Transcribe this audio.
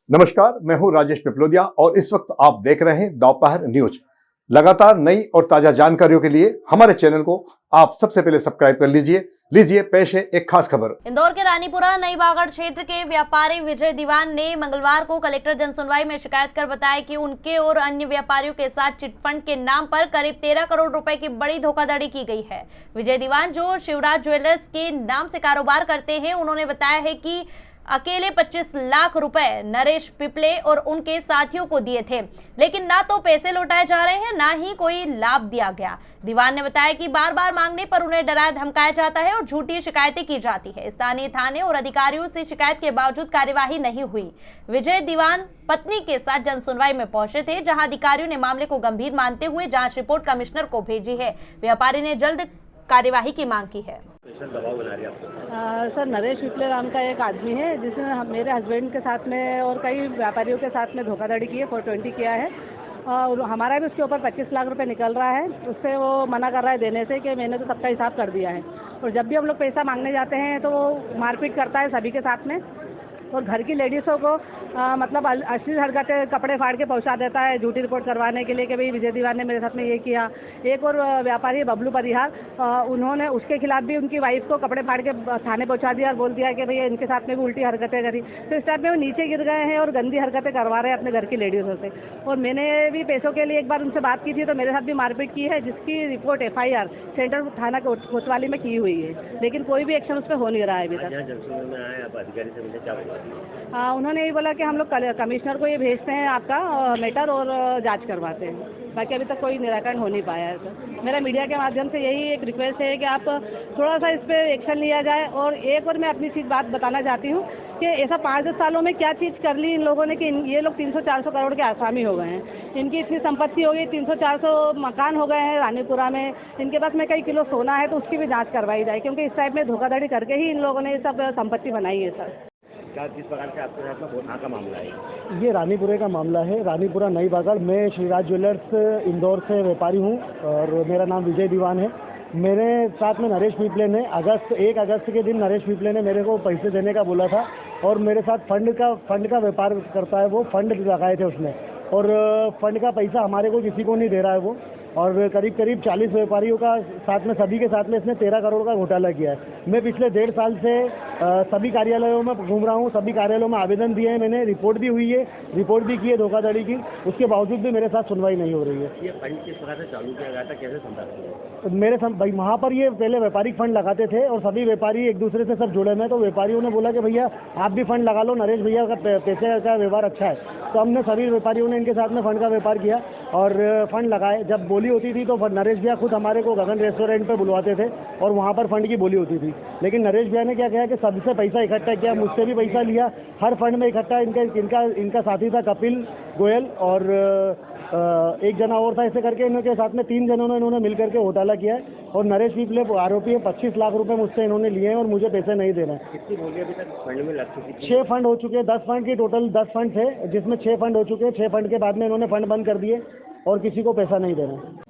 नमस्कार, मैं हूं राजेश पिपलोदिया और इस वक्त आप देख रहे हैं दोपहर न्यूज। लगातार नई और ताजा जानकारियों के लिए हमारे चैनल को आप सबसे पहले सब्सक्राइब कर लीजिए पेश है एक खास खबर। इंदौर के रानीपुरा नई बागड़ क्षेत्र के व्यापारी विजय दीवान ने मंगलवार को कलेक्टर जनसुनवाई में शिकायत कर बताया कि उनके और अन्य व्यापारियों के साथ चिटफंड के नाम पर करीब 13 करोड़ रुपए की बड़ी धोखाधड़ी की गई है। विजय दीवान, जो शिवराज ज्वेलर्स के नाम से कारोबार करते हैं, उन्होंने बताया है कि अकेले 25 लाख रुपए नरेश पिपले और उनके साथियों को दिए थे, लेकिन ना तो पैसे लौटाए जा रहे हैं, ना ही कोई लाभ दिया गया। दीवान ने बताया कि बार बार मांगने पर उन्हें डराया धमकाया जाता है और झूठी शिकायतें की जाती है। स्थानीय थाने और अधिकारियों से शिकायत के बावजूद कार्यवाही नहीं हुई। विजय दीवान पत्नी के साथ जनसुनवाई में पहुंचे थे, जहां अधिकारियों ने मामले को गंभीर मानते हुए जांच रिपोर्ट कमिश्नर को भेजी है। व्यापारी ने जल्द कार्यवाही की मांग की है। सर, नरेश पिपले नाम का एक आदमी है जिसने मेरे हस्बैंड के साथ में और कई व्यापारियों के साथ में धोखाधड़ी की है, 420 किया है। और हमारा भी उसके ऊपर 25 लाख रुपए निकल रहा है। उससे वो मना कर रहा है देने से कि मैंने तो सबका हिसाब कर दिया है। और जब भी हम लोग पैसा मांगने जाते हैं तो वो मारपीट करता है सभी के साथ में, और घर की लेडीज़ों को मतलब असली हरकतें, कपड़े फाड़ के पहुंचा देता है झूठी रिपोर्ट करवाने के लिए कि भाई विजय दीवान ने मेरे साथ में ये किया। एक और व्यापारी बबलू परिहार, उन्होंने उसके खिलाफ भी उनकी वाइफ को कपड़े फाड़ के थाने पहुंचा दिया और बोल दिया कि भैया इनके साथ में भी उल्टी हरकतें करी। तो इस टाइप में वो नीचे गिर गए हैं और गंदी हरकतें करवा रहे हैं अपने घर की लेडीज़ों से। और मैंने भी पैसों के लिए एक बार उनसे बात की थी, तो मेरे साथ भी मारपीट की है, जिसकी रिपोर्ट FIR सेंट्रल थाना कोतवाली में की हुई है, लेकिन कोई भी एक्शन उस पर हो नहीं रहा है अभी तक। उन्होंने ये बोला कि हम लोग कमिश्नर को ये भेजते हैं आपका मैटर और जांच करवाते हैं। बाकी अभी तक कोई निराकरण हो नहीं पाया है। तो मेरा मीडिया के माध्यम से यही एक रिक्वेस्ट है कि आप थोड़ा सा इस पे एक्शन लिया जाए। और एक और मैं अपनी चीज बात बताना चाहती हूँ कि ऐसा 5-10 सालों में क्या चीज कर ली इन लोगों ने कि ये लोग 300-400 करोड़ के आसामी हो गए हैं। इनकी इतनी संपत्ति हो गई, 300-400 मकान हो गए हैं रानीपुरा में। इनके पास में कई किलो सोना है, तो उसकी भी जाँच करवाई जाए, क्योंकि इस टाइप में धोखाधड़ी करके ही इन लोगों ने ये सब संपत्ति बनाई है। सर, किस प्रकार से आपके साथ में कहाँ का मामला है? ये रानीपुरे का मामला है, रानीपुरा नई बागड़। मैं शिवराज ज्वेलर्स इंदौर से व्यापारी हूँ और मेरा नाम विजय दीवान है। मेरे साथ में नरेश पिपले ने 1 अगस्त के दिन नरेश पिपले ने मेरे को पैसे देने का बोला था, और मेरे साथ फंड का व्यापार करता है वो। फंड लगाए थे उसने, और फंड का पैसा हमारे को किसी को नहीं दे रहा है वो। और करीब 40 व्यापारियों का साथ में, सभी के साथ में इसने 13 करोड़ का घोटाला किया है। मैं पिछले 1.5 साल से सभी कार्यालयों में घूम रहा हूँ, सभी कार्यालयों में आवेदन दिए हैं मैंने, रिपोर्ट भी हुई है, रिपोर्ट भी की है धोखाधड़ी की। उसके बावजूद भी मेरे साथ सुनवाई नहीं हो रही है। ये फंड किस प्रकार से चालू किया गया था, कैसे संपर्क? मेरे भाई वहाँ पर ये पहले व्यापारिक फंड लगाते थे और सभी व्यापारी एक दूसरे से सब जुड़े हैं, तो व्यापारियों ने बोला कि भैया आप भी फंड लगा लो, नरेश भैया का पैसे का व्यवहार अच्छा है। तो हमने सभी व्यापारियों ने इनके साथ में फंड का व्यापार किया और फंड लगाए। जब बोली होती थी तो नरेश भैया खुद हमारे को गगन रेस्टोरेंट पर बुलवाते थे और वहाँ पर फंड की बोली होती थी। लेकिन नरेश भैया ने क्या किया कि सबसे पैसा इकट्ठा किया, मुझसे भी पैसा लिया, हर फंड में इकट्ठा। इनका साथी था कपिल गोयल और एक जना और था। ऐसे करके इनके साथ में 3 जनों ने इन्होंने मिलकर के घोटाला किया है। और नरेश पिपले आरोपी है, 25 लाख रुपए मुझसे इन्होंने लिए हैं और मुझे पैसे नहीं दे रहे हैं। कितनी हो गई अभी तक फंड में लग चुकी? 6 फंड हो चुके हैं। 10 फंड की टोटल 10 फंड थे, जिसमें 6 फंड हो चुके हैं। 6 फंड के बाद में इन्होंने फंड बंद कर दिए और किसी को पैसा नहीं दे रहे हैं।